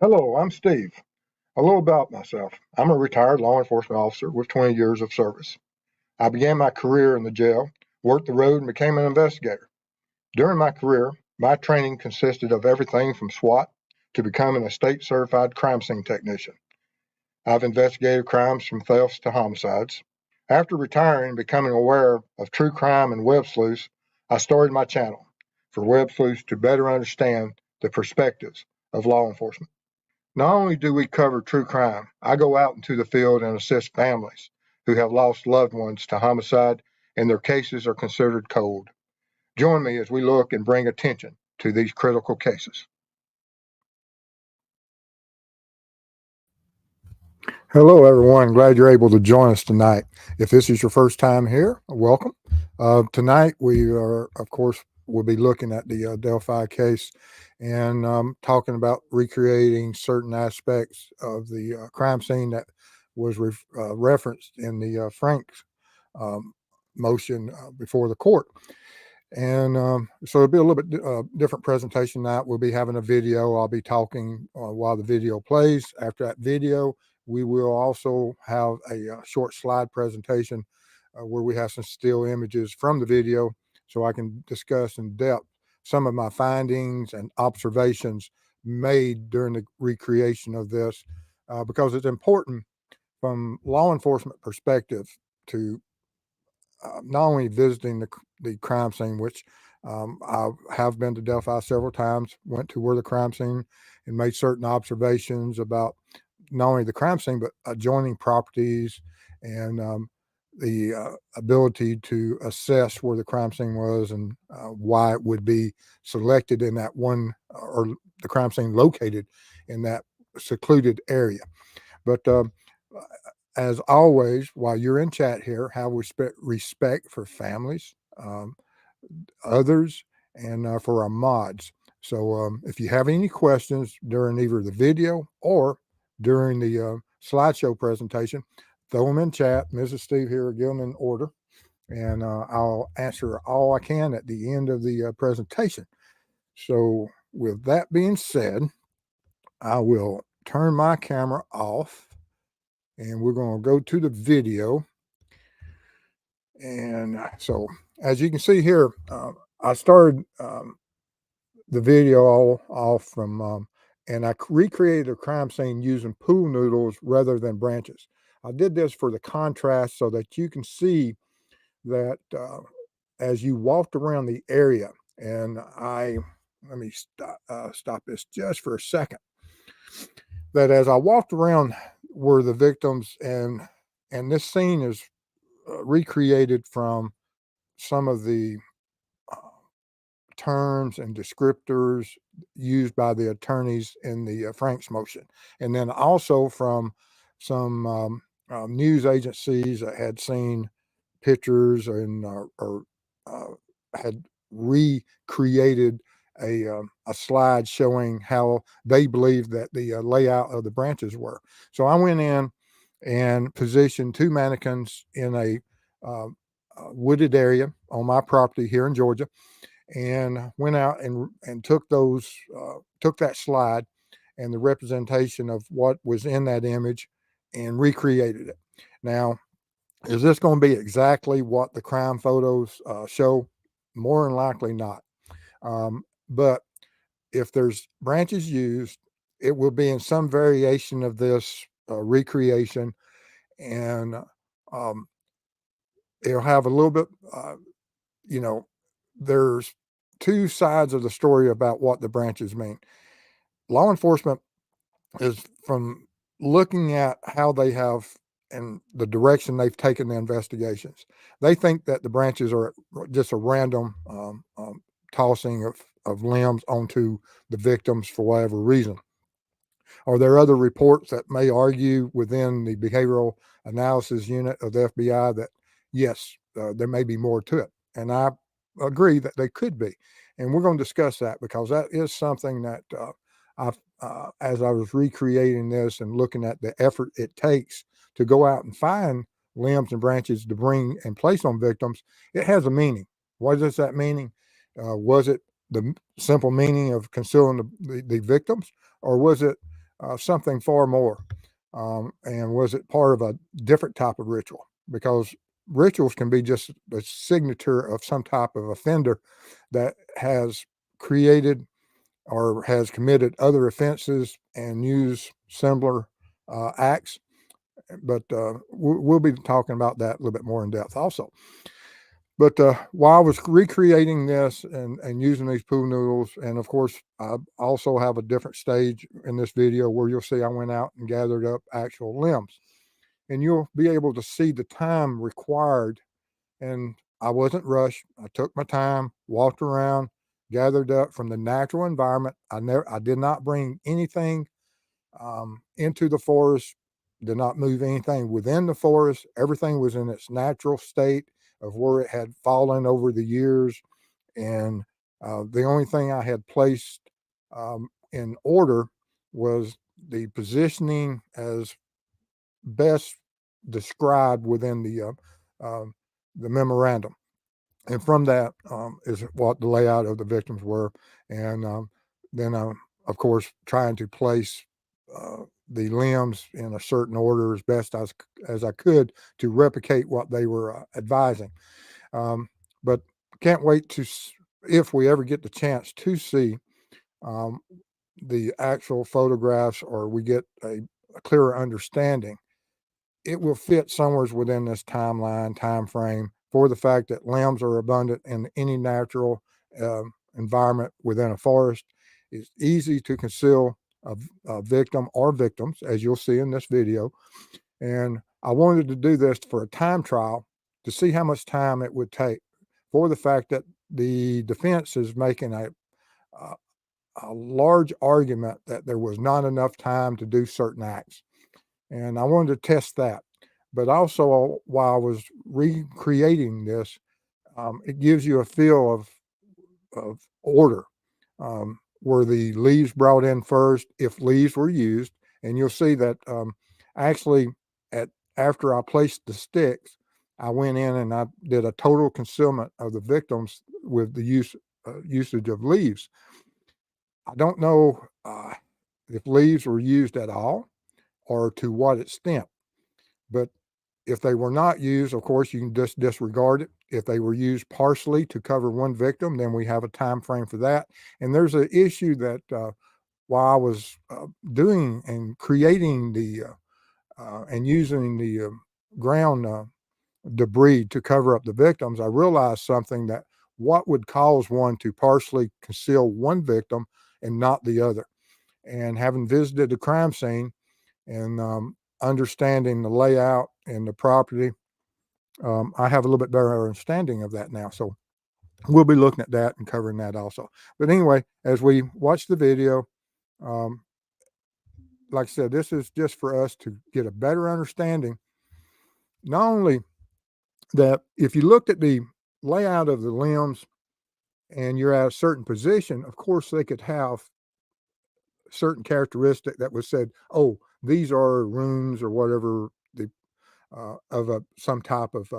Hello, I'm Steve. A little about myself. I'm a retired law enforcement officer with 20 years of service. I began my career in the jail, worked the road, and became an investigator. During my career, my training consisted of everything from SWAT to becoming a state certified crime scene technician. I've investigated crimes from thefts to homicides. After retiring and becoming aware of true crime and web sleuths, I started my channel for web sleuths to better understand the perspectives of law enforcement. Not only do we cover true crime, I go out into the field and assist families who have lost loved ones to homicide and their cases are considered cold. Join me as we look and bring attention to these critical cases. Hello, everyone. Glad you're able to join us tonight. If this is your first time here, welcome. Tonight, we are, of course, we'll be looking at the Delphi case and talking about recreating certain aspects of the crime scene that was referenced in the Frank's um, motion before the court. And so it'll be a little bit different presentation tonight. We'll be having a video. I'll be talking while the video plays. After that video, we will also have a short slide presentation where we have some still images from the video so I can discuss in depth some of my findings and observations made during the recreation of this because it's important from law enforcement perspective to not only visiting the crime scene, which I have been to Delphi several times, went to where the crime scene and made certain observations about not only the crime scene, but adjoining properties and the ability to assess where the crime scene was and why it would be selected in that one or the crime scene located in that secluded area. But as always, while you're in chat here, have respect for families, others, and for our mods. So if you have any questions during either the video or during the slideshow presentation, throw them in chat. Mrs. Steve here will give them in order, and I'll answer all I can at the end of the presentation. So with that being said, I will turn my camera off and we're going to go to the video. And so as you can see here, I started the video all off from, and I recreated a crime scene using pool noodles rather than branches. I did this for the contrast so that you can see that as you walked around the area, and let me stop this just for a second, that as I walked around were the victims, and this scene is recreated from some of the uh, terms and descriptors used by the attorneys in the Frank's motion, and then also from some news agencies that had seen pictures and or had recreated a slide showing how they believed that the layout of the branches were. So I went in and positioned two mannequins in a wooded area on my property here in Georgia, and went out and took that slide and the representation of what was in that image and recreated it. Now, is this going to be exactly what the crime photos show? More than likely not. But if there's branches used, it will be in some variation of this recreation, and um, it'll have a little bit, you know, there's two sides of the story about what the branches mean. Law enforcement is from looking at how they have and the direction they've taken the investigations. They think that the branches are just a random tossing of limbs onto the victims for whatever reason. Are there other reports that may argue within the behavioral analysis unit of the FBI that, yes, there may be more to it? And I agree that they could be. And we're going to discuss that because that is something that as I was recreating this and looking at the effort it takes to go out and find limbs and branches to bring and place on victims, it has a meaning. What is that meaning? Was it the simple meaning of concealing the victims, or was it something far more? And was it part of a different type of ritual? Because rituals can be just a signature of some type of offender that has created or has committed other offenses and used similar acts. But we'll be talking about that a little bit more in depth also. But while I was recreating this and using these pool noodles, and of course, I also have a different stage in this video where you'll see I went out and gathered up actual limbs. And you'll be able to see the time required. And I wasn't rushed. I took my time, walked around, gathered up from the natural environment. I did not bring anything into the forest, did not move anything within the forest. Everything was in its natural state of where it had fallen over the years. And the only thing I had placed in order was the positioning as best described within the memorandum. And from that is what the layout of the victims were. And then, of course, trying to place the limbs in a certain order as best as I could to replicate what they were advising. But can't wait to, if we ever get the chance to see um, the actual photographs or we get a clearer understanding, it will fit somewhere within this time frame for the fact that limbs are abundant in any natural environment within a forest. It's easy to conceal a victim or victims, as you'll see in this video. And I wanted to do this for a time trial to see how much time it would take, for the fact that the defense is making a large argument that there was not enough time to do certain acts. And I wanted to test that. But also, while I was recreating this, it gives you a feel of order. Were the leaves brought in first? If leaves were used, and you'll see that actually, after I placed the sticks, I went in and I did a total concealment of the victims with the usage of leaves. I don't know if leaves were used at all or to what extent, but if they were not used, of course, you can just disregard it. If they were used partially to cover one victim, then we have a time frame for that. And there's an issue that while I was doing and creating the and using the ground debris to cover up the victims, I realized something, that what would cause one to partially conceal one victim and not the other. And having visited the crime scene and understanding the layout and the property, I have a little bit better understanding of that now. So we'll be looking at that and covering that also. But anyway, as we watch the video, um, like I said, this is just for us to get a better understanding. Not only that, if you looked at the layout of the limbs and you're at a certain position, of course, they could have certain characteristic that was said, oh, these are runes or whatever the of some type of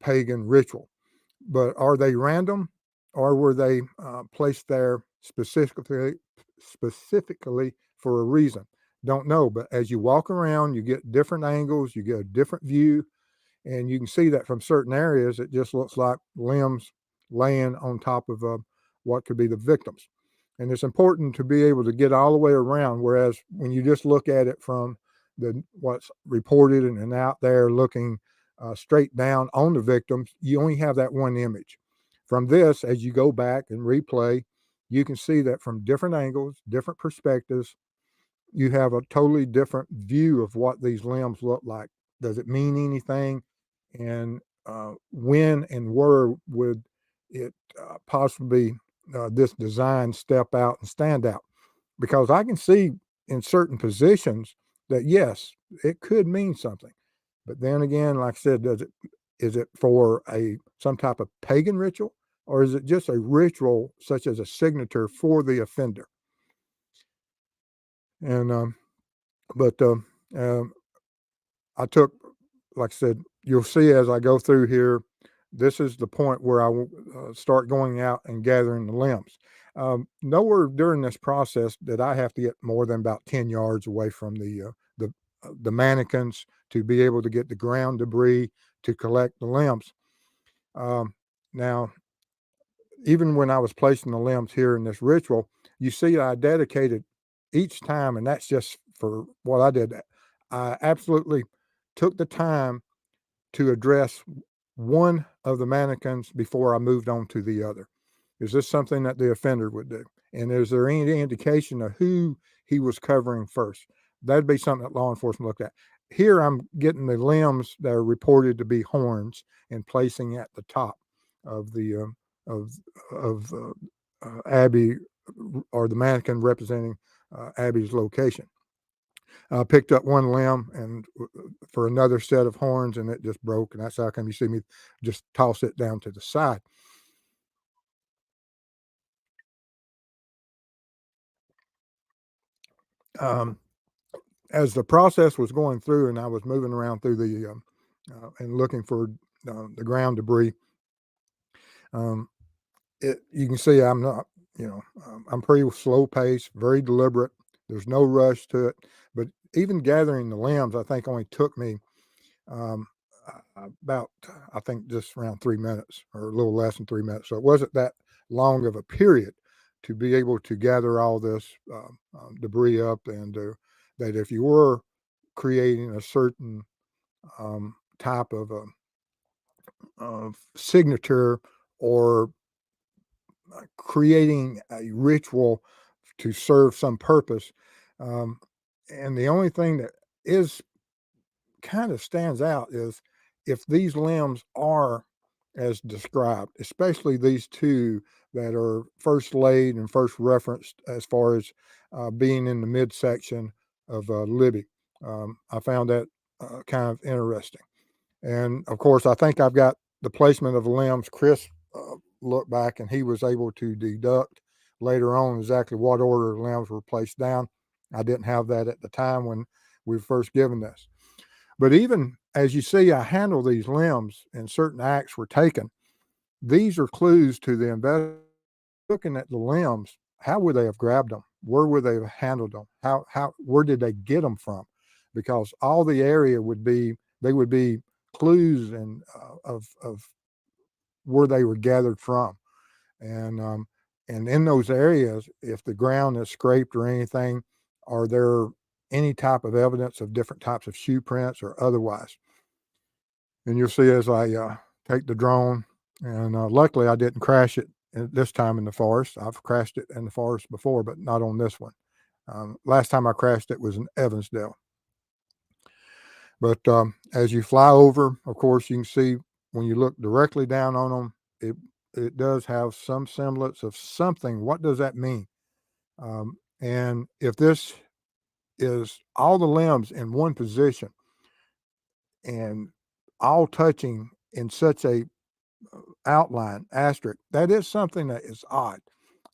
pagan ritual. But are they random, or were they placed there specifically for a reason? Don't know. But as you walk around, you get different angles, you get a different view, and you can see that from certain areas, it just looks like limbs laying on top of what could be the victims. And it's important to be able to get all the way around. Whereas when you just look at it from what's reported and out there looking straight down on the victims, you only have that one image. From this, as you go back and replay, you can see that from different angles, different perspectives, you have a totally different view of what these limbs look like. Does it mean anything? And when and where would it possibly this design step out and stand out? Because I can see in certain positions that yes, it could mean something. But then again, like I said, is it for some type of pagan ritual, or is it just a ritual such as a signature for the offender? And but I took, like I said, you'll see as I go through here, this is the point where I will start going out and gathering the limbs. Nowhere during this process did I have to get more than about 10 yards away from the mannequins to be able to get the ground debris to collect the limbs. Um, Now, even when I was placing the limbs here in this ritual, you see, I dedicated each time, and that's just for what I did. I absolutely took the time to address one of the mannequins before I moved on to the other. Is this something that the offender would do? And is there any indication of who he was covering first? That'd be something that law enforcement looked at. Here, I'm getting the limbs that are reported to be horns and placing at the top of the of Abby, or the mannequin representing Abby's location. I picked up one limb and for another set of horns, and it just broke. And that's how come you see me just toss it down to the side. Um, as the process was going through, and I was moving around through and looking for the ground debris, um, you can see I'm not, I'm pretty slow paced, very deliberate. There's no rush to it. But even gathering the limbs, I think only took me um, about, I think, just around 3 minutes or a little less than 3 minutes. So it wasn't that long of a period to be able to gather all this debris up, and that if you were creating a certain type of signature, or creating a ritual to serve some purpose. Um, and the only thing that is kind of stands out is if these limbs are as described, especially these two that are first laid and first referenced as far as being in the midsection of Libby. I found that kind of interesting. And of course, I think I've got the placement of the limbs. Chris looked back and he was able to deduct later on exactly what order the limbs were placed down. I didn't have that at the time when we were first given this. But even as you see, I handle these limbs and certain acts were taken. These are clues to the investigator. Looking at the limbs, how would they have grabbed them? Where would they have handled them? Where did they get them from? Because all the area they would be clues and of where they were gathered from. And and in those areas, if the ground is scraped or anything, are there any type of evidence of different types of shoe prints or otherwise? And you'll see as I take the drone, and luckily I didn't crash it this time in the forest. I've crashed it in the forest before, but not on this one. Last time I crashed it was in Evansdale. But as you fly over, of course, you can see when you look directly down on them, it does have some semblance of something. What does that mean? And if this is all the limbs in one position and all touching in such a outline asterisk, that is something that is odd.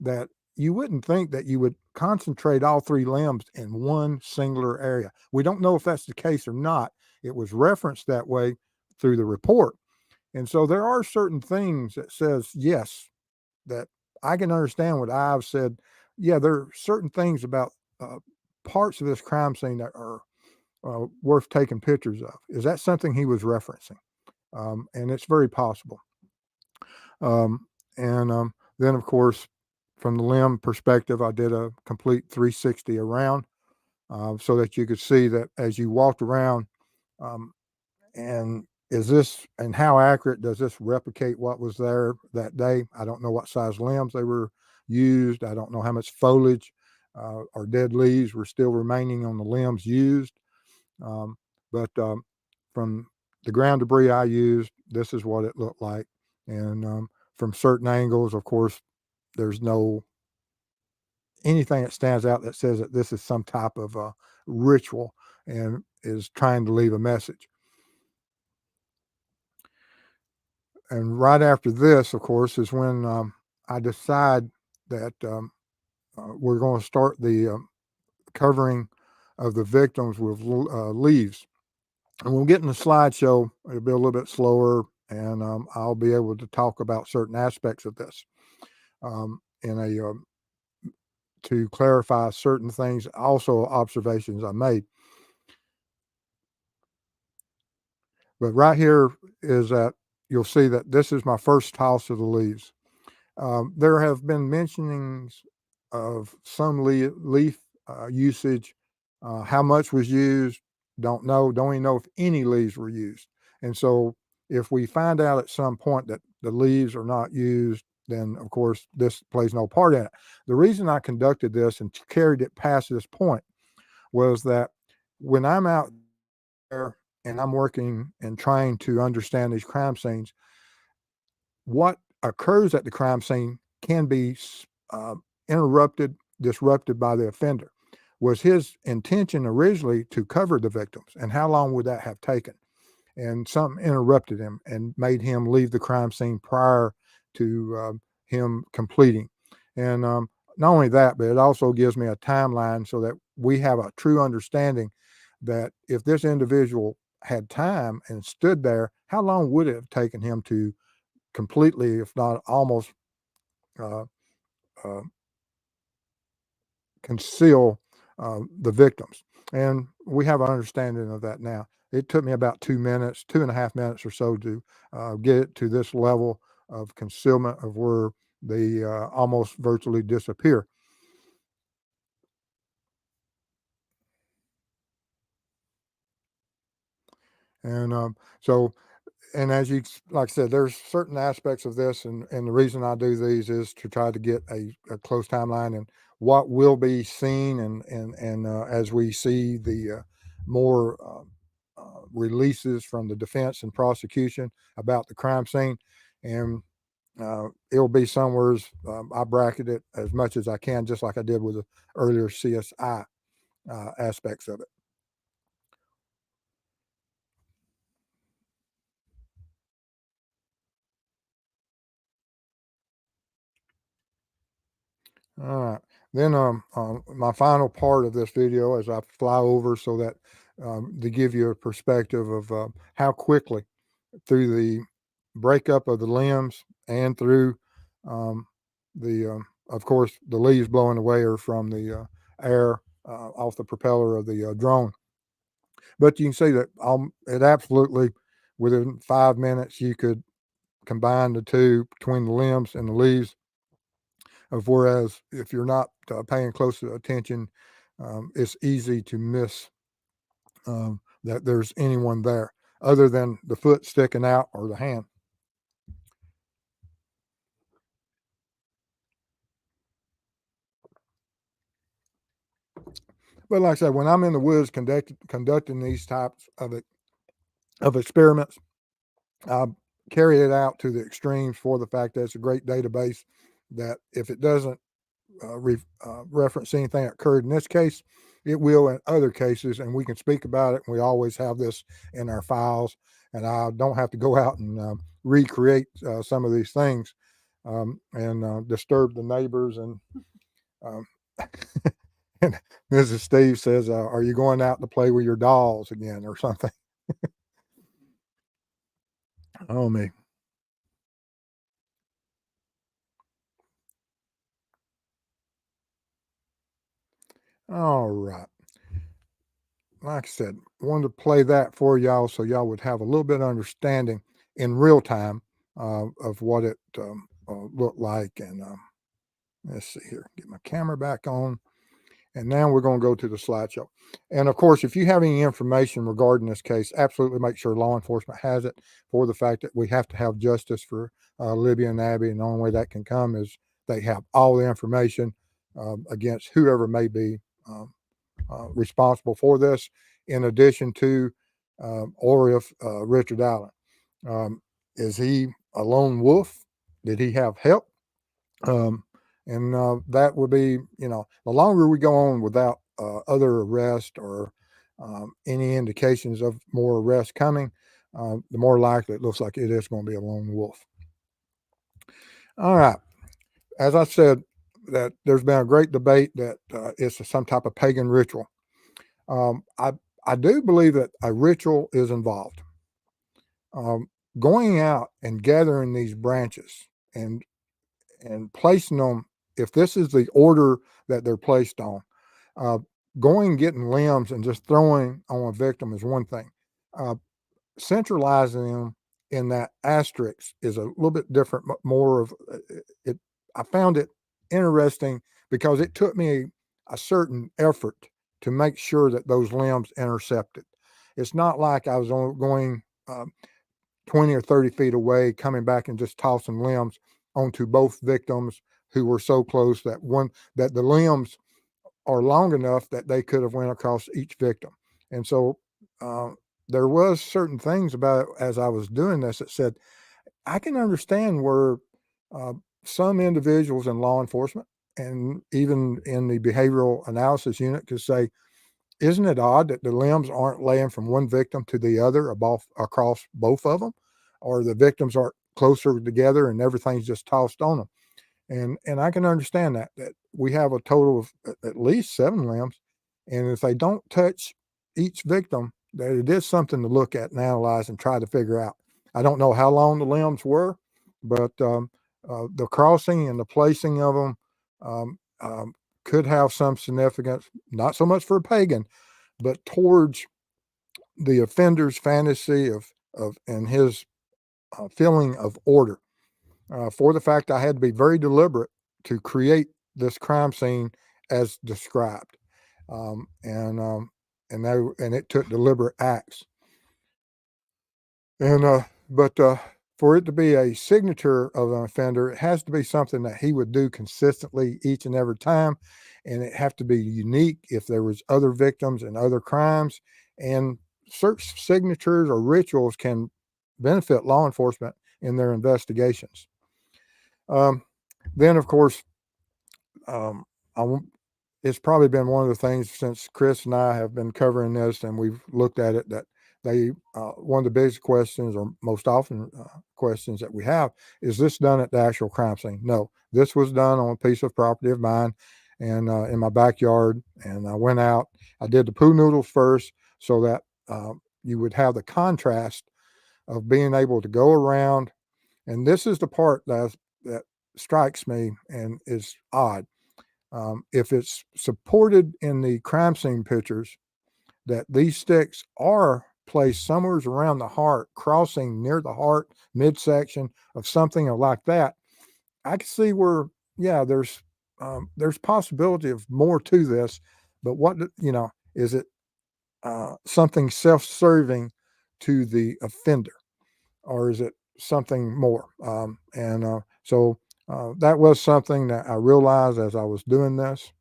That you wouldn't think that you would concentrate all three limbs in one singular area. We don't know if that's the case or not. It was referenced that way through the report. And so there are certain things that says, yes, that I can understand what I've said. Yeah, there are certain things about uh, parts of this crime scene that are worth taking pictures of. Is that something he was referencing? And it's very possible. Um, and then, of course, from the limb perspective, I did a complete 360 around, so that you could see that as you walked around. Um, and how accurate does this replicate what was there that day? I don't know what size limbs they were used. I don't know how much foliage or dead leaves were still remaining on the limbs used. Um, but from the ground debris I used, this is what it looked like. And from certain angles, of course, there's no anything that stands out that says that this is some type of a ritual and is trying to leave a message. And right after this, of course, is when I decide that we're going to start the covering of the victims with leaves. And we'll get in the slideshow. It'll be a little bit slower, and I'll be able to talk about certain aspects of this in to clarify certain things, also observations I made. But right here is that you'll see that this is my first toss of the leaves. There have been mentionings of some leaf usage. How much was used, don't know. Don't even know if any leaves were used. And so, if we find out at some point that the leaves are not used, then of course this plays no part in it. The reason I conducted this and carried it past this point was that when I'm out there and I'm working and trying to understand these crime scenes, what occurs at the crime scene can be interrupted, disrupted by the offender. Was his intention originally to cover the victims? And how long would that have taken? And something interrupted him and made him leave the crime scene prior to him completing. And not only that, but it also gives me a timeline so that we have a true understanding that if this individual had time and stood there, how long would it have taken him to completely, if not almost, uh, uh, conceal the victims. And we have an understanding of that now. It took me about 2 minutes, 2.5 minutes or so to get it to this level of concealment of where they almost virtually disappear. And so and as you like I said, there's certain aspects of this, and the reason I do these is to try to get a close timeline and what will be seen, and as we see the more releases from the defense and prosecution about the crime scene, and it'll be somewhere. I bracket it as much as I can, just like I did with the earlier CSI aspects of it. All right. Then my final part of this video as I fly over so that to give you a perspective of how quickly through the breakup of the limbs and through um, of course, the leaves blowing away are from the air off the propeller of the drone. But you can see that it absolutely, within 5 minutes, you could combine the two between the limbs and the leaves of whereas if you're not paying close attention, it's easy to miss that there's anyone there other than the foot sticking out or the hand. But like I said, when I'm in the woods conducting these types of experiments, I carry it out to the extremes for the fact that it's a great database. That if it doesn't reference anything that occurred in this case, it will in other cases, and we can speak about it. And we always have this in our files, and I don't have to go out and recreate some of these things and disturb the neighbors. Um, and Mrs. Steve says, "Are you going out to play with your dolls again, or something?" Oh me! All right. Like I said, wanted to play that for y'all so y'all would have a little bit of understanding in real time of what it looked like. And let's see here, get my camera back on. And now we're going to go to the slideshow. And of course, if you have any information regarding this case, absolutely make sure law enforcement has it for the fact that we have to have justice for Libby and Abby. And the only way that can come is they have all the information against whoever may be responsible for this, in addition to, or if Richard Allen. Um, is he a lone wolf? Did he have help? Um, and that would be, the longer we go on without other arrest or any indications of more arrests coming, the more likely it looks like it is going to be a lone wolf. All right. As I said, that there's been a great debate that it's some type of pagan ritual. Um, I I do believe that a ritual is involved. Going out and gathering these branches and placing them if this is the order that they're placed on, uh, going getting limbs and just throwing on a victim is one thing. Uh, Centralizing them in that asterisk is a little bit different, more of it. I found it interesting because it took me a certain effort to make sure that those limbs intercepted. It's not like I was going 20 or 30 feet away, coming back and just tossing limbs onto both victims who were so close that the limbs are long enough that they could have went across each victim. And so uh, there was certain things about it as I was doing this that said, I can understand where uh, some individuals in law enforcement and even in the behavioral analysis unit could say, isn't it odd that the limbs aren't laying from one victim to the other across both of them, or the victims aren't closer together and everything's just tossed on them? And I can understand that we have a total of at least 7 limbs, and if they don't touch each victim, that it is something to look at and analyze and try to figure out. I don't know how long the limbs were, but the crossing and the placing of them um, could have some significance, not so much for a pagan, but towards the offender's fantasy of and his feeling of order. For the fact I had to be very deliberate to create this crime scene as described, um, and um, and it took deliberate acts. And but for it to be a signature of an offender, it has to be something that he would do consistently each and every time, and it have to be unique if there was other victims and other crimes. And search signatures or rituals can benefit law enforcement in their investigations. Um, then, of course, um, I won't, it's probably been one of the things since Chris and I have been covering this and we've looked at it that one of the biggest questions or most often questions that we have is this done at the actual crime scene? No, this was done on a piece of property of mine and in my backyard. And I went out, I did the poo noodles first so that you would have the contrast of being able to go around. And this is the part that strikes me and is odd. If it's supported in the crime scene pictures that these sticks are placed somewhere around the heart, crossing near the heart midsection of something like that, I can see where, yeah, there's possibility of more to this. But is it something self-serving to the offender, or is it something more? And so that was something that I realized as I was doing this.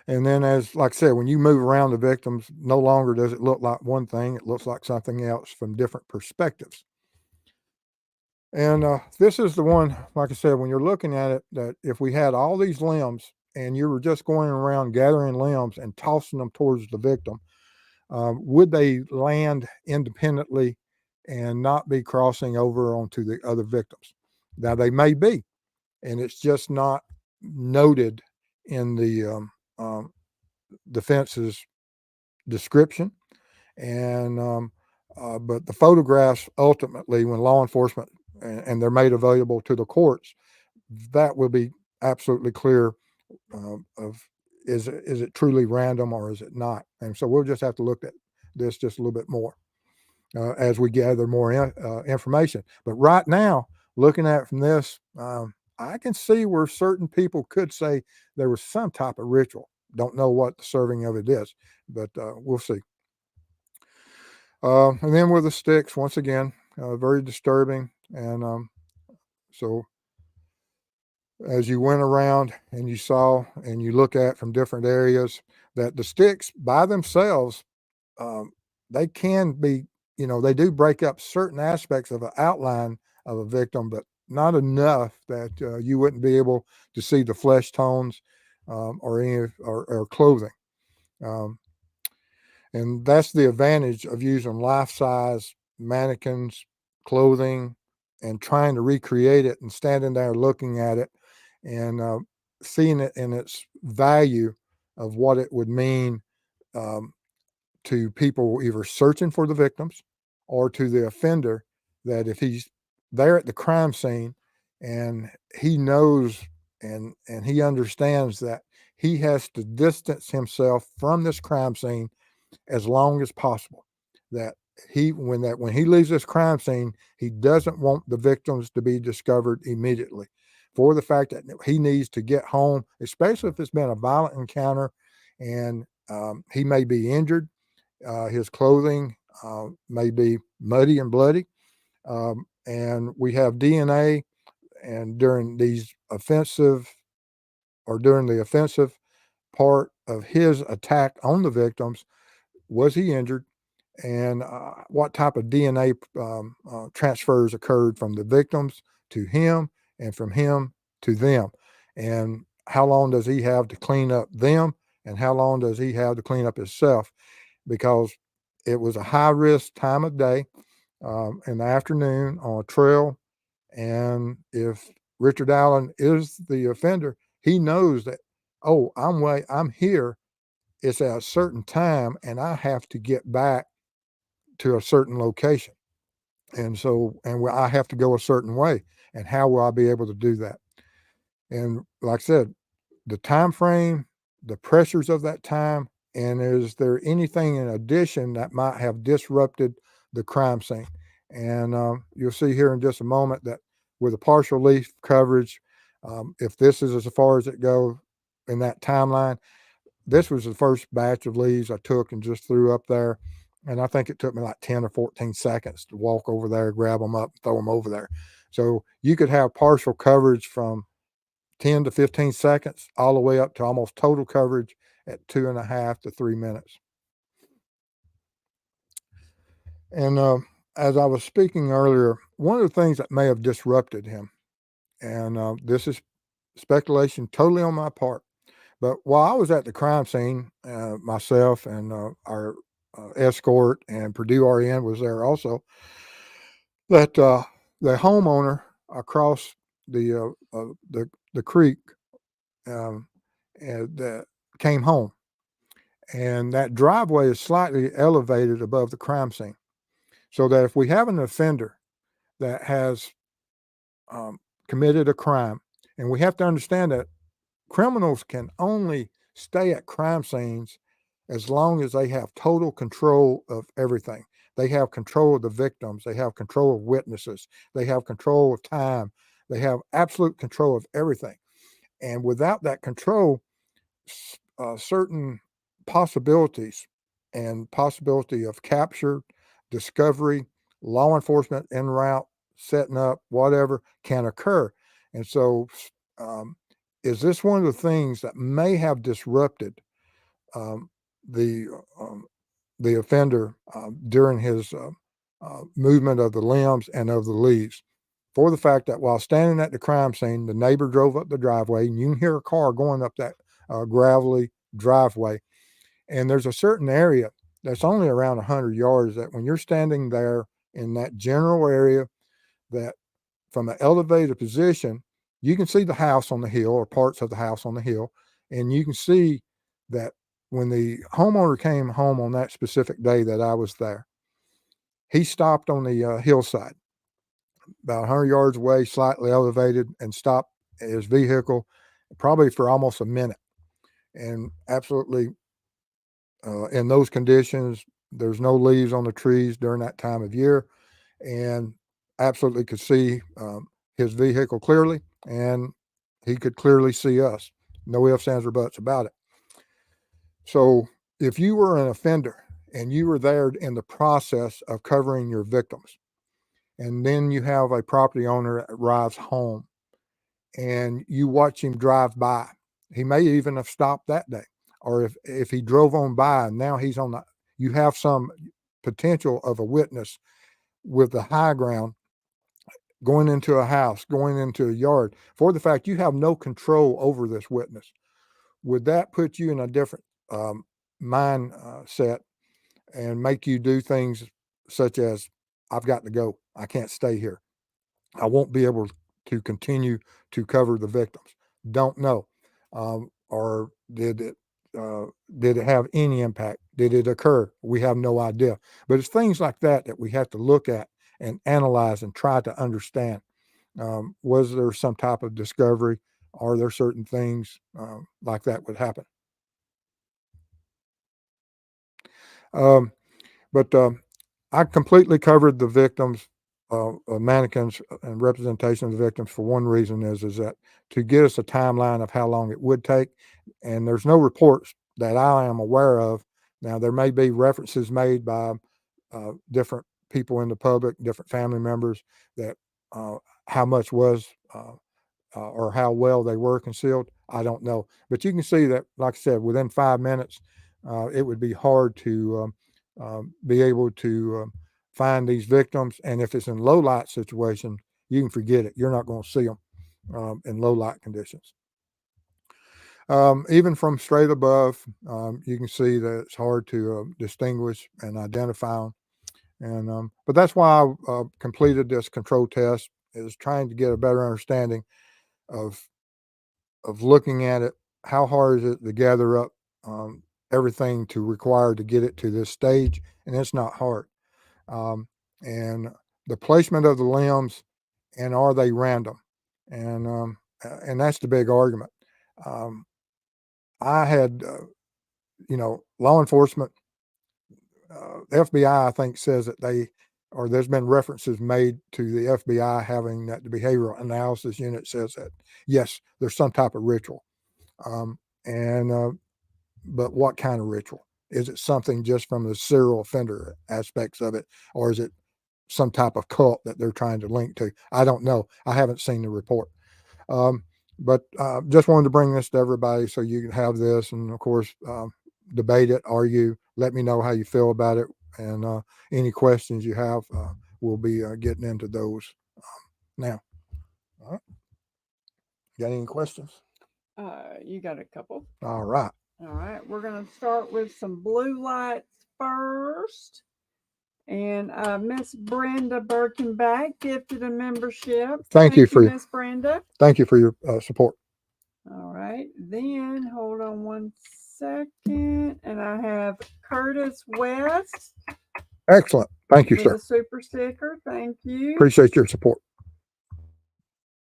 And then, as like I said, when you move around the victims, no longer does it look like one thing; it looks like something else from different perspectives. And this is the one, like I said, when you're looking at it, that if we had all these limbs and you were just going around gathering limbs and tossing them towards the victim, would they land independently and not be crossing over onto the other victims? Now, they may be, and it's just not noted in the defense's description. And but the photographs ultimately, when law enforcement and they're made available to the courts, that will be absolutely clear of is it truly random or is it not? And so we'll just have to look at this just a little bit more as we gather more information. But right now, looking at it from this, I can see where certain people could say there was some type of ritual. Don't know what the serving of it is, but we'll see. And then with the sticks, once again, very disturbing. And so as you went around and you saw and you look at from different areas, that the sticks by themselves, um, they can be, they do break up certain aspects of an outline of a victim, but not enough that you wouldn't be able to see the flesh tones or or clothing. Um, and that's the advantage of using life size mannequins, clothing, and trying to recreate it and standing there looking at it and seeing it in its value of what it would mean um, to people either searching for the victims or to the offender, that if he's there at the crime scene and he knows and he understands that he has to distance himself from this crime scene as long as possible. That when he leaves this crime scene, he doesn't want the victims to be discovered immediately. For the fact that he needs to get home, especially if it's been a violent encounter, and he may be injured. His clothing may be muddy and bloody, and we have DNA. And during these offensive or during the offensive part of his attack on the victims, was he injured, and what type of DNA transfers occurred from the victims to him and from him to them, and how long does he have to clean up them, and how long does he have to clean up himself, because it was a high risk time of day, in the afternoon on a trail, and if Richard Allen is the offender, he knows that, oh, I'm here. It's at a certain time, and I have to get back to a certain location. And so, and I have to go a certain way. And how will I be able to do that? And like I said, the time frame, the pressures of that time, and is there anything in addition that might have disrupted the crime scene? And you'll see here in just a moment that with a partial leaf coverage, if this is as far as it goes in that timeline, this was the first batch of leaves I took and just threw up there. And I think it took me like 10 or 14 seconds to walk over there, grab them up, throw them over there. So you could have partial coverage from 10 to 15 seconds, all the way up to almost total coverage at 2.5 to 3 minutes. And as I was speaking earlier, one of the things that may have disrupted him, and this is speculation totally on my part, but while I was at the crime scene, myself and our escort and Purdue RN was there also, that the homeowner across the creek that came home, and that driveway is slightly elevated above the crime scene, so that if we have an offender that has committed a crime, and we have to understand that criminals can only stay at crime scenes as long as they have total control of everything. They have control of the victims, they have control of witnesses, they have control of time, they have absolute control of everything. And without that control, certain possibilities and possibility of capture, discovery, law enforcement en route, setting up, whatever can occur. And so, is this one of the things that may have disrupted um, the the offender during his movement of the limbs and of the leaves? For the fact that while standing at the crime scene, the neighbor drove up the driveway, and you can hear a car going up that gravelly driveway. And there's a certain area that's only around 100 yards that when you're standing there in that general area, that from an elevated position, you can see the house on the hill or parts of the house on the hill. And you can see that when the homeowner came home on that specific day that I was there, he stopped on the hillside about 100 yards away, slightly elevated, and stopped his vehicle probably for almost a minute. And absolutely, in those conditions, there's no leaves on the trees during that time of year, and absolutely could see his vehicle clearly, and he could clearly see us. No ifs, ands, or buts about it. So if you were an offender and you were there in the process of covering your victims, and then you have a property owner that arrives home and you watch him drive by, he may even have stopped that day. Or if he drove on by and now he's on the, you have some potential of a witness with the high ground going into a house, going into a yard, for the fact you have no control over this witness. Would that put you in a different mindset and make you do things such as, I've got to go, I can't stay here, I won't be able to continue to cover the victims? Don't know. Or did it have any impact? Did it occur? We have no idea. But it's things like that that we have to look at and analyze and try to understand. Was there some type of discovery? Are there certain things like that would happen? Um, but I completely covered the victims, mannequins, and representation of the victims for one reason is that to get us a timeline of how long it would take, and there's no reports that I am aware of. Now there may be references made by different people in the public, different family members that how much was or how well they were concealed. I don't know, but you can see that, like I said, within 5 minutes, it would be hard to be able to find these victims. And if it's in low light situation, you can forget it. You're not going to see them in low light conditions. Even from straight above, you can see that it's hard to distinguish and identify them. And but that's why I completed this control test, is trying to get a better understanding of looking at it. How hard is it to gather up everything to require to get it to this stage? And it's not hard. Um, and the placement of the limbs, and are they random? And that's the big argument. Um, I had, law enforcement, FBI, I think, says that or there's been references made to the FBI having that the behavioral analysis unit says that, yes, there's some type of ritual. And But what kind of ritual? Is it something just from the serial offender aspects of it, or is it some type of cult that they're trying to link to? I don't know. I haven't seen the report. But just wanted to bring this to everybody so you can have this, and of course, debate it, argue, let me know how you feel about it, and any questions you have, we'll be getting into those now. All right. Got any questions? You got a couple. All right. All right. We're going to start with some blue lights first. And Miss Brenda Birkenback gifted a membership. Thank you for Miss Brenda. Thank you for your support. All right. Then hold on one second. And I have Curtis West. Excellent. Thank you, with sir. a super sticker. Thank you. Appreciate your support.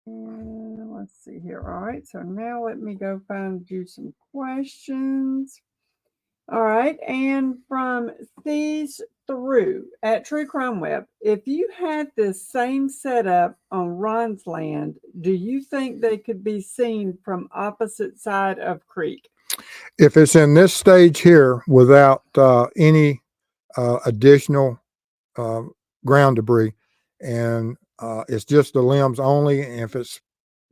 And let's see here. All right. So now let me go find you some questions. All right. And from Thieves Through at True Crime Web, if you had this same setup on Ron's land, do you think they could be seen from opposite side of creek? If it's in this stage here without any additional uh, ground debris, and it's just the limbs only, and if it's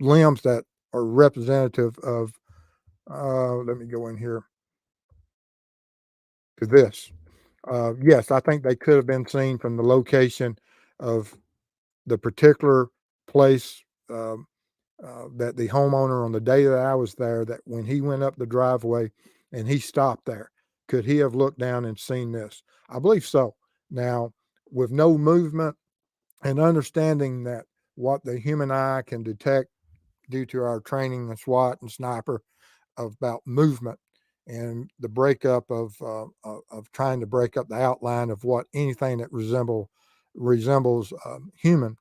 limbs that are representative of, let me go in here to this. Yes, I think they could have been seen from the location of the particular place that the homeowner, on the day that I was there, that when he went up the driveway and he stopped there, could he have looked down and seen this? I believe so. Now, with no movement and understanding that what the human eye can detect due to our training and SWAT and sniper about movement and the breakup of trying to break up the outline of what anything that resembles human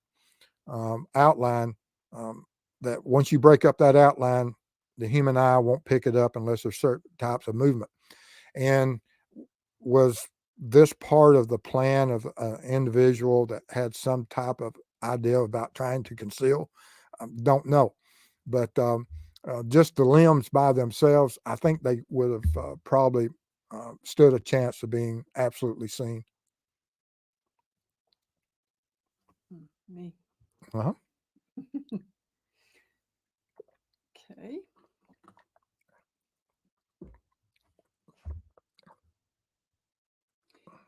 outline, um, that once you break up that outline, the human eye won't pick it up unless there's certain types of movement. And was this part of the plan of an individual that had some type of idea about trying to conceal? Don't know. But just the limbs by themselves, I think they would have probably stood a chance of being absolutely seen. Me. Uh-huh. Okay.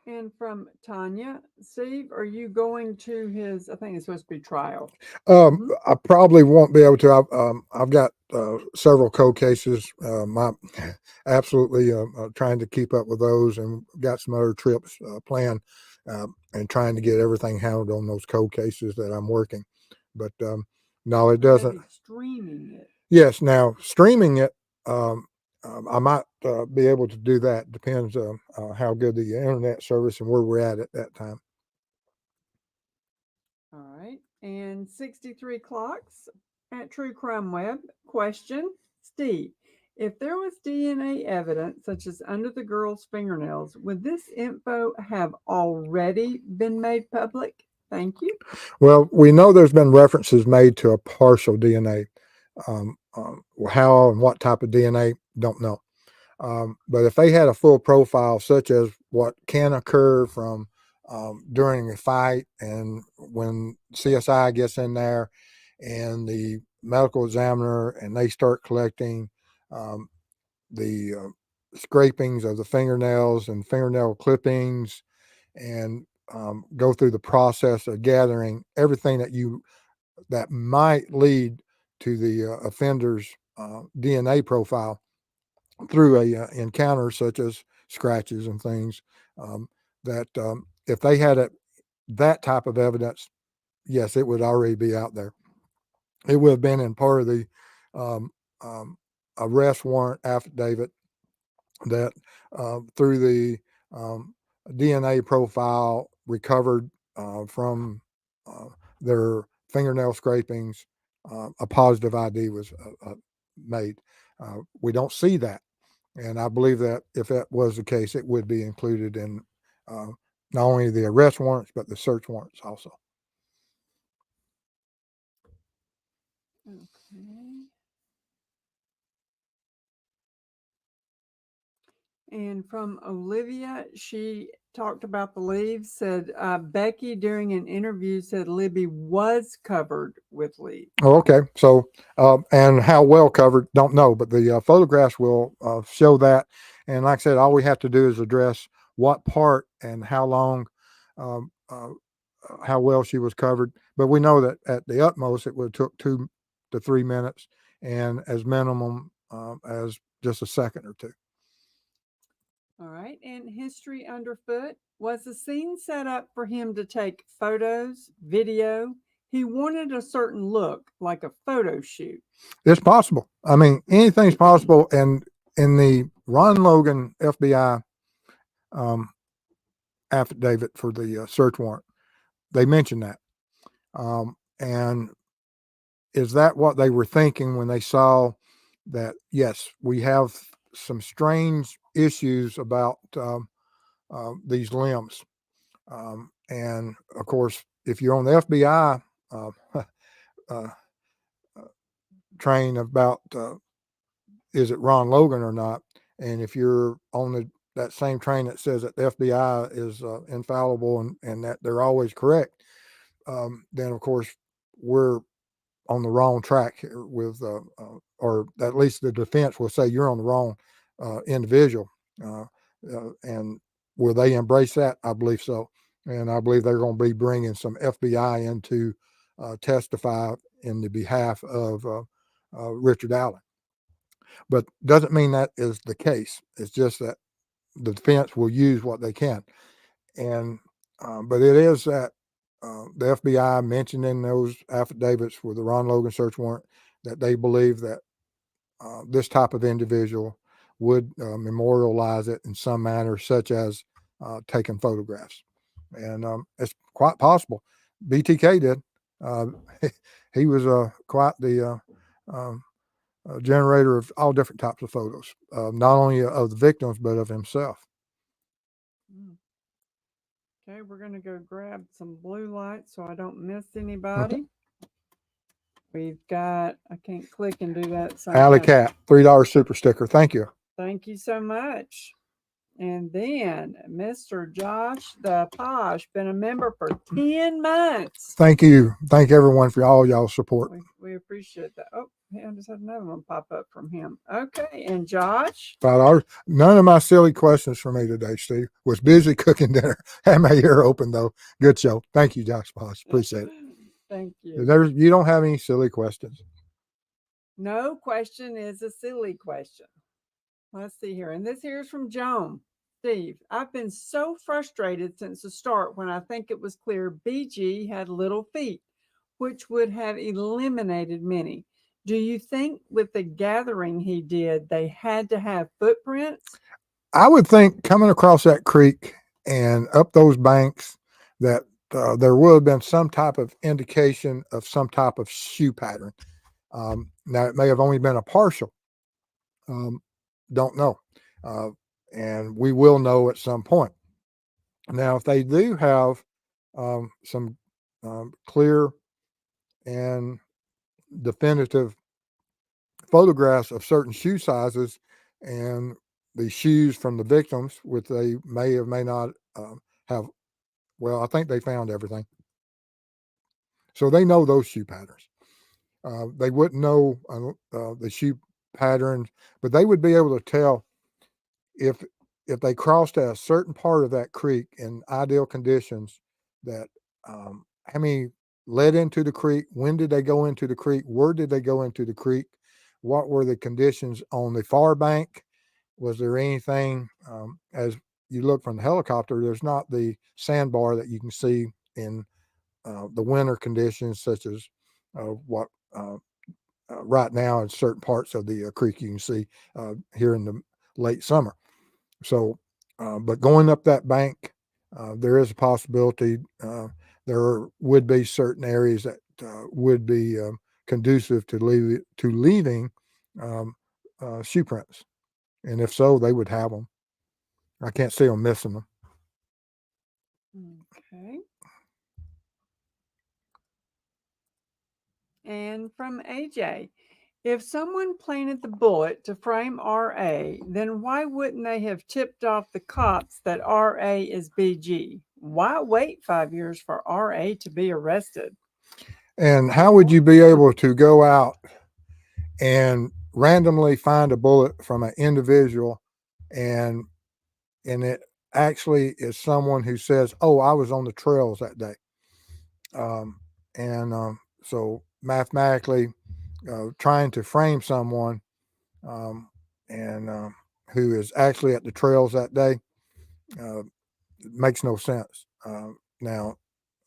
And from Tanya, Steve, are you going to his? I think it's supposed to be trial. I probably won't be able to. I've got several code cases. My absolutely trying to keep up with those, and got some other trips planned, and trying to get everything handled on those code cases that I'm working. But no, it doesn't. Streaming it. Yes, now streaming it, um, I might be able to do that. Depends how good the internet service and where we're at that time. All right. And 63 Clocks at True Crime Web. Question, Steve, if there was DNA evidence, such as under the girl's fingernails, would this info have already been made public? Thank you. Well, we know there's been references made to a partial DNA. How and what type of DNA, don't know. But if they had a full profile, such as what can occur from during a fight, and when CSI gets in there and the medical examiner and they start collecting um, the scrapings of the fingernails and fingernail clippings, and go through the process of gathering everything that might lead to the offender's DNA profile through a encounter such as scratches and things, um, that if they had that type of evidence, yes, it would already be out there. It would have been in part of the um, um, arrest warrant affidavit that through the DNA profile recovered from uh, their fingernail scrapings, a positive ID was made. We don't see that. And I believe that if that was the case, it would be included in uh, not only the arrest warrants, but the search warrants also. Okay. And from Olivia, she talked about the leaves, said Becky during an interview said Libby was covered with leaves. Oh, okay. So, and how well covered, don't know, but the photographs will show that. And like I said, all we have to do is address what part and how long, um, how well she was covered. But we know that at the utmost, it would have took 2 to 3 minutes, and as minimum as just a second or two. All right. And history underfoot, was the scene set up for him to take photos, video? He wanted a certain look, like a photo shoot. It's possible. I mean, anything's possible. And in the Ron Logan FBI um, affidavit for the search warrant, they mentioned that. And is that what they were thinking when they saw that? Yes, we have some strange issues about these limbs. And of course, if you're on the FBI uh, uh, train about is it Ron Logan or not, and if you're on that same train that says that the FBI is infallible and that they're always correct, then of course we're on the wrong track here with, or at least the defense will say you're on the wrong individual. And will they embrace that? I believe so. And I believe they're going to be bringing some FBI in to testify in the behalf of Richard Allen. But doesn't mean that is the case. It's just that the defense will use what they can. And but it is that the FBI mentioned in those affidavits for the Ron Logan search warrant that they believe that this type of individual would memorialize it in some manner, such as taking photographs. And it's quite possible. BTK did. Uh, he was quite the um, generator of all different types of photos, not only of the victims, but of himself. Okay, we're going to go grab some blue lights so I don't miss anybody. We've got, I can't click and do that. Alley Cat, $3 super sticker. Thank you. Thank you so much. And then Mr. Josh the Posh, been a member for 10 months. Thank you. Thank everyone for all y'all's support. We appreciate that. Oh, I just had another one pop up from him. Okay, and Josh? $5. None of my silly questions for me today, Steve. Was busy cooking dinner. Had my ear open, though. Good show. Thank you, Josh Posh. Appreciate it. Thank you. You don't have any silly questions. No question is a silly question. Let's see here. And this here is from Joan. Steve, I've been so frustrated since the start when I think it was clear BG had little feet, which would have eliminated many. Do you think with the gathering he did, they had to have footprints? I would think coming across that creek and up those banks that there would have been some type of indication of some type of shoe pattern. Now, it may have only been a partial. Um, don't know. Uh, and we will know at some point. Now, if they do have some clear and definitive photographs of certain shoe sizes and the shoes from the victims, which they may or may not have, well, I think they found everything. So they know those shoe patterns. They wouldn't know the shoe patterns, but they would be able to tell if they crossed a certain part of that creek in ideal conditions, that how many led into the creek, when did they go into the creek, where did they go into the creek, what were the conditions on the far bank, was there anything, as you look from the helicopter, there's not the sandbar that you can see in the winter conditions, such as what right now in certain parts of the creek you can see here in the late summer. So, but going up that bank, there is a possibility there would be certain areas that would be conducive to leaving um, shoe prints, and if so, they would have them. I can't see them missing them. Okay. And from AJ, if someone planted the bullet to frame RA, then why wouldn't they have tipped off the cops that RA is BG? Why wait 5 years for RA to be arrested? And how would you be able to go out and randomly find a bullet from an individual, and it actually is someone who says, "Oh, I was on the trails that day," and so mathematically, trying to frame someone um, and who is actually at the trails that day uh, makes no sense. Now,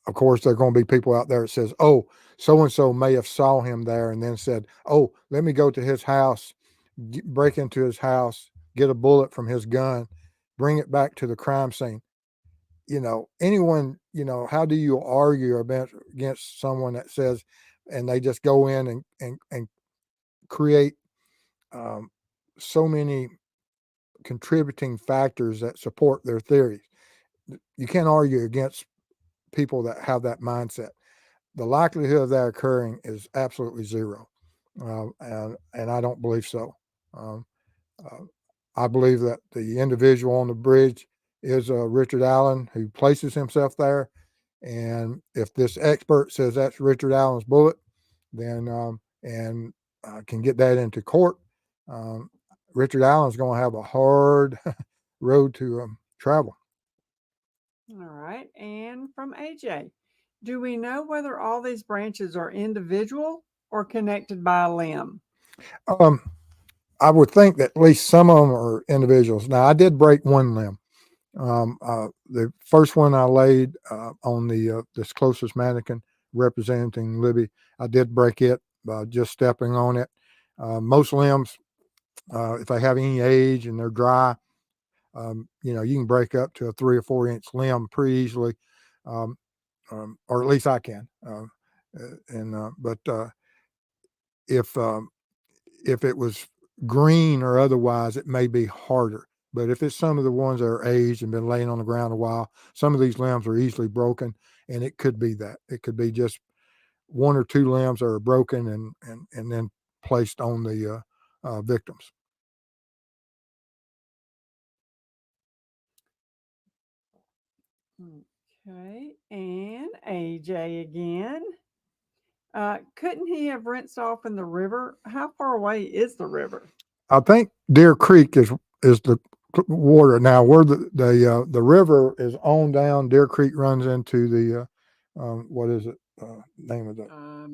of course, there are going to be people out there that says, "Oh, so and so may have saw him there," and then said, "Oh, let me go to his house, break into his house, get a bullet from his gun, bring it back to the crime scene." Anyone, how do you argue against someone that says, and they just go in and create um, so many contributing factors that support their theories? You can't argue against people that have that mindset. The likelihood of that occurring is absolutely zero, and I don't believe so. Um, uh, I believe that the individual on the bridge is Richard Allen, who places himself there. And if this expert says that's Richard Allen's bullet, then and can get that into court, um, Richard Allen's going to have a hard road to travel. All right. And from AJ, do we know whether all these branches are individual or connected by a limb? Um, I would think that at least some of them are individuals. Now, I did break one limb. The first one I laid on the this closest mannequin representing Libby, I did break it by just stepping on it. Most limbs, if they have any age and they're dry, you can break up to a 3 or 4 inch limb pretty easily, um, or at least I can. But if if it was green or otherwise, it may be harder. But if it's some of the ones that are aged and been laying on the ground a while, some of these limbs are easily broken, and it could be that. It could be just one or two limbs that are broken and then placed on the victims. Okay. And AJ again. Couldn't he have rinsed off in the river? How far away is the river? I think Deer Creek is the water now. Where the river is on down, Deer Creek runs into the what is it? Name of the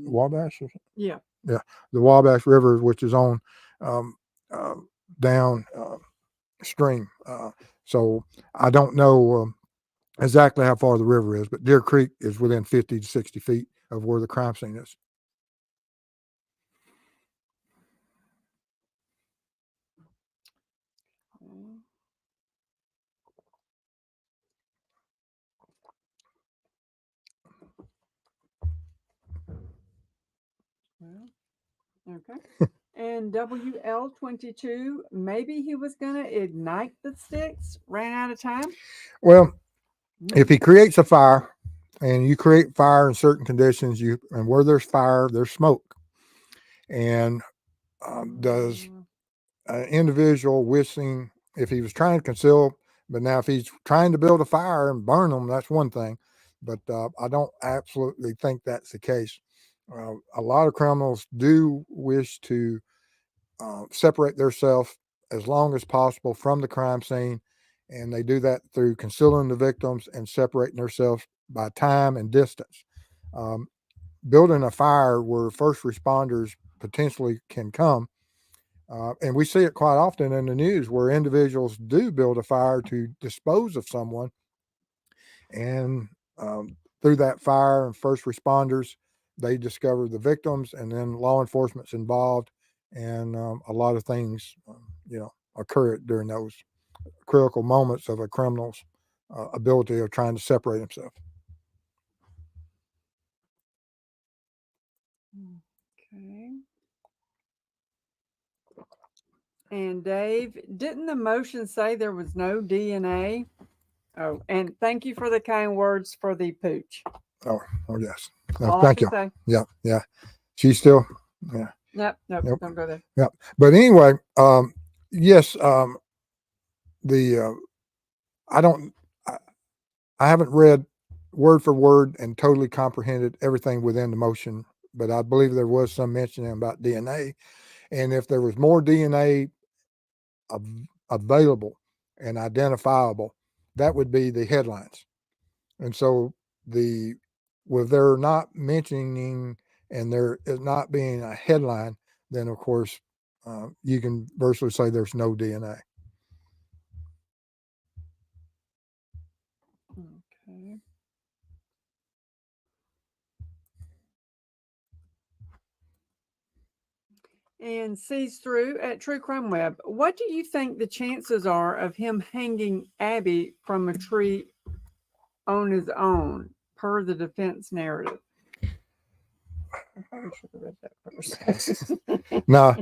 Wabash? Yeah. Yeah, the Wabash River, which is on um, uh, down stream. So I don't know exactly how far the river is, but Deer Creek is within 50 to 60 feet of where the crime scene is. Okay. Okay. And WL22, maybe he was going to ignite the sticks, ran out of time. Well, if he creates a fire, and you create fire in certain conditions, and where there's fire, there's smoke. And does an individual wishing, if he was trying to conceal, but now if he's trying to build a fire and burn them, that's one thing. But I don't absolutely think that's the case. A lot of criminals do wish to separate themselves as long as possible from the crime scene, and they do that through concealing the victims and separating themselves by time and distance. Um, Building a fire where first responders potentially can come, and we see it quite often in the news where individuals do build a fire to dispose of someone, and through that fire and first responders, they discover the victims, and then law enforcement's involved, and a lot of things, occur during those critical moments of a criminal's ability of trying to separate himself. Okay. And Dave, didn't the motion say there was no DNA? Oh, and thank you for the kind words for the pooch. Oh yes. All Thank I you. can say. Yeah. She's still, yeah. Nope, Nope. don't go there. Yep. But anyway, yes, the I don't, I, I haven't read word for word and totally comprehended everything within the motion, but I believe there was some mentioning about DNA, and if there was more DNA available and identifiable, that would be the headlines. And so the with there not mentioning and there is not being a headline, then of course you can virtually say there's no DNA. Okay. And sees through at True Crime Web. What do you think the chances are of him hanging Abby from a tree on his own, per the defense narrative? I probably should have read that first. Now,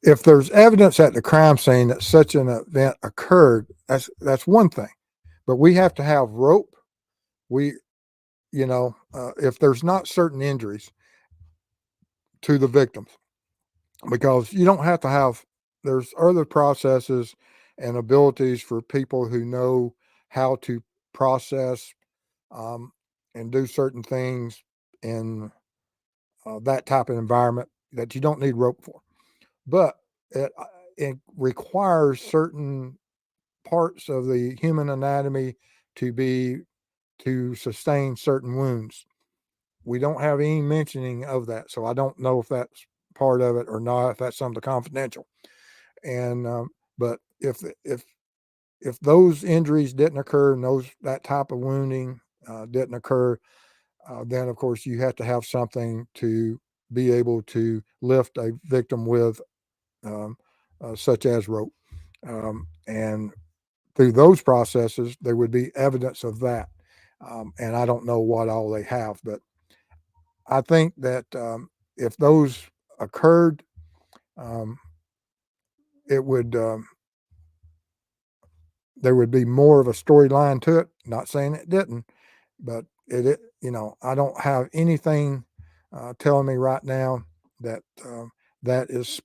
if there's evidence at the crime scene that such an event occurred, that's one thing. But we have to have rope. We, if there's not certain injuries to the victims, because you don't have to have. There's other processes and abilities for people who know how to process and do certain things in that type of environment that you don't need rope for. But it requires certain parts of the human anatomy to sustain certain wounds. We don't have any mentioning of that, so I don't know if that's part of it or not. If that's something confidential, and but if those injuries didn't occur and that type of wounding didn't occur, then of course you have to have something to be able to lift a victim with, um, such as rope, and through those processes there would be evidence of that, and I don't know what all they have, but I think that if those occurred, um, it would there would be more of a storyline to it. Not saying it didn't, but I don't have anything telling me right now that that is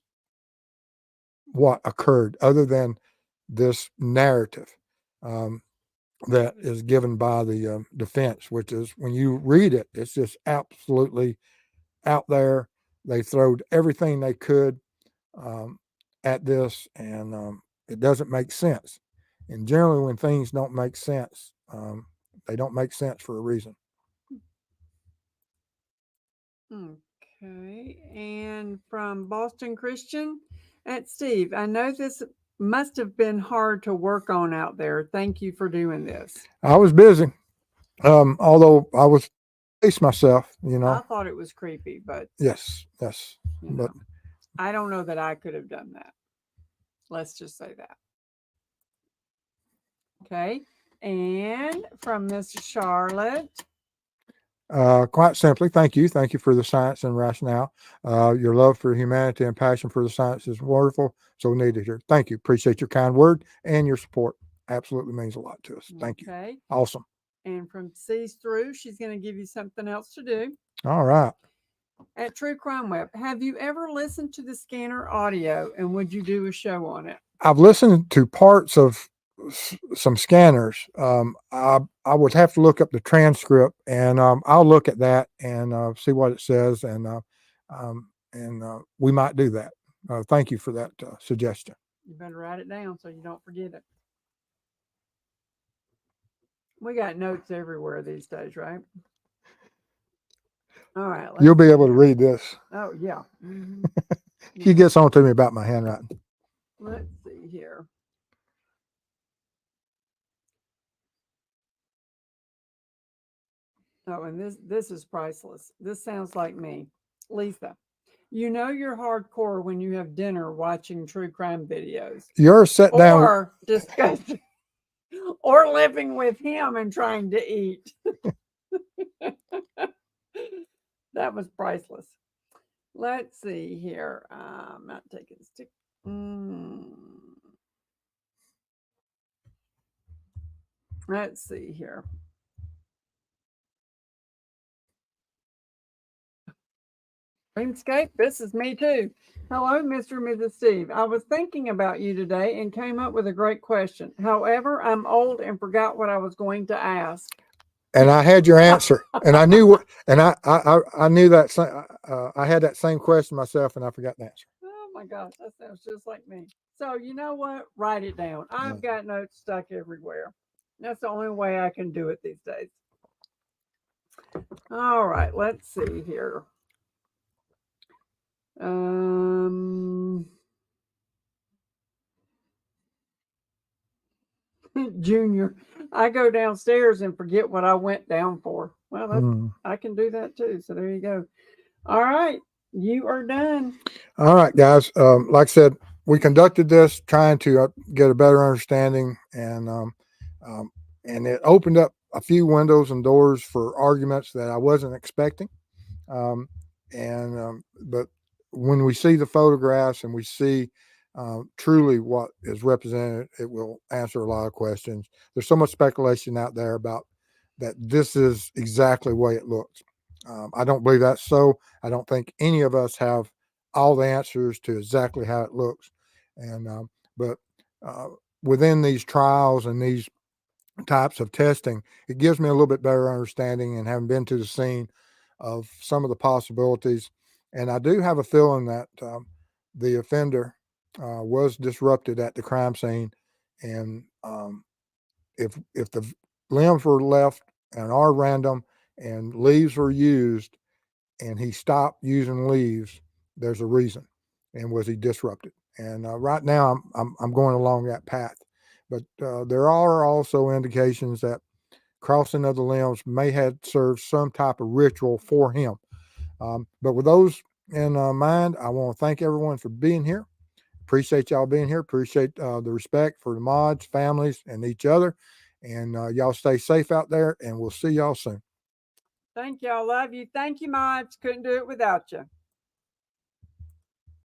what occurred, other than this narrative um, that is given by the defense, which is when you read it, it's just absolutely out there. They throwed everything they could um, at this, and it doesn't make sense. And generally, when things don't make sense, they don't make sense for a reason. Okay. And from Boston Christian at Steve, I know this must have been hard to work on out there. Thank you for doing this. I was busy, although I was pace myself. I thought it was creepy, but Yes, but I don't know that I could have done that. Let's just say that. Okay. And from Miss Charlotte. Quite simply, thank you. Thank you for the science and rationale. Your love for humanity and passion for the science is wonderful. So needed here. Thank you. Appreciate your kind word and your support. Absolutely means a lot to us. Thank you. Okay. Awesome. And from C's through, she's going to give you something else to do. All right. At True Crime Web, have you ever listened to the scanner audio and would you do a show on it? I've listened to parts of some scanners. I would have to look up the transcript, and I'll look at that and see what it says, and we might do that. Thank you for that suggestion. You better write it down so you don't forget it. We got notes everywhere these days, right? All right. You'll be able to read this. Oh, yeah. Mm-hmm. He gets on to me about my handwriting. Let's see here. Oh, and this is priceless. This sounds like me. Lisa, you know you're hardcore when you have dinner watching true crime videos. You're sitting down. Or discussing or living with him and trying to eat. That was priceless. Let's see here. I'm not taking stick. Let's see here. Dreamscape, this is me too. Hello, Mr. and Mrs. Steve. I was thinking about you today and came up with a great question. However, I'm old and forgot what I was going to ask. And I had your answer, and I knew, and I knew that. I had that same question myself, and I forgot the answer. Oh my gosh, that sounds just like me. So you know what? Write it down. I've got notes stuck everywhere. That's the only way I can do it these days. All right, let's see here. Junior, I go downstairs and forget what I went down for. Well, that's, I can do that too. So there you go. All right, you are done. All right, guys. Like I said, we conducted this trying to get a better understanding, and it opened up a few windows and doors for arguments that I wasn't expecting. But when we see the photographs and we see truly what is represented, it will answer a lot of questions. There's so much speculation out there about that this is exactly the way it looks. I don't believe that's so. I don't think any of us have all the answers to exactly how it looks. But within these trials and these types of testing, it gives me a little bit better understanding, and having been to the scene of some of the possibilities. And I do have a feeling that the offender was disrupted at the crime scene. And if the limbs were left and are random and leaves were used and he stopped using leaves, there's a reason. And was he disrupted? And right now I'm going along that path. But there are also indications that crossing of the limbs may have served some type of ritual for him. But with those in mind, I want to thank everyone for being here. Appreciate y'all being here. Appreciate the respect for the mods, families, and each other. And y'all stay safe out there, and we'll see y'all soon. Thank y'all. Love you. Thank you, mods. Couldn't do it without you.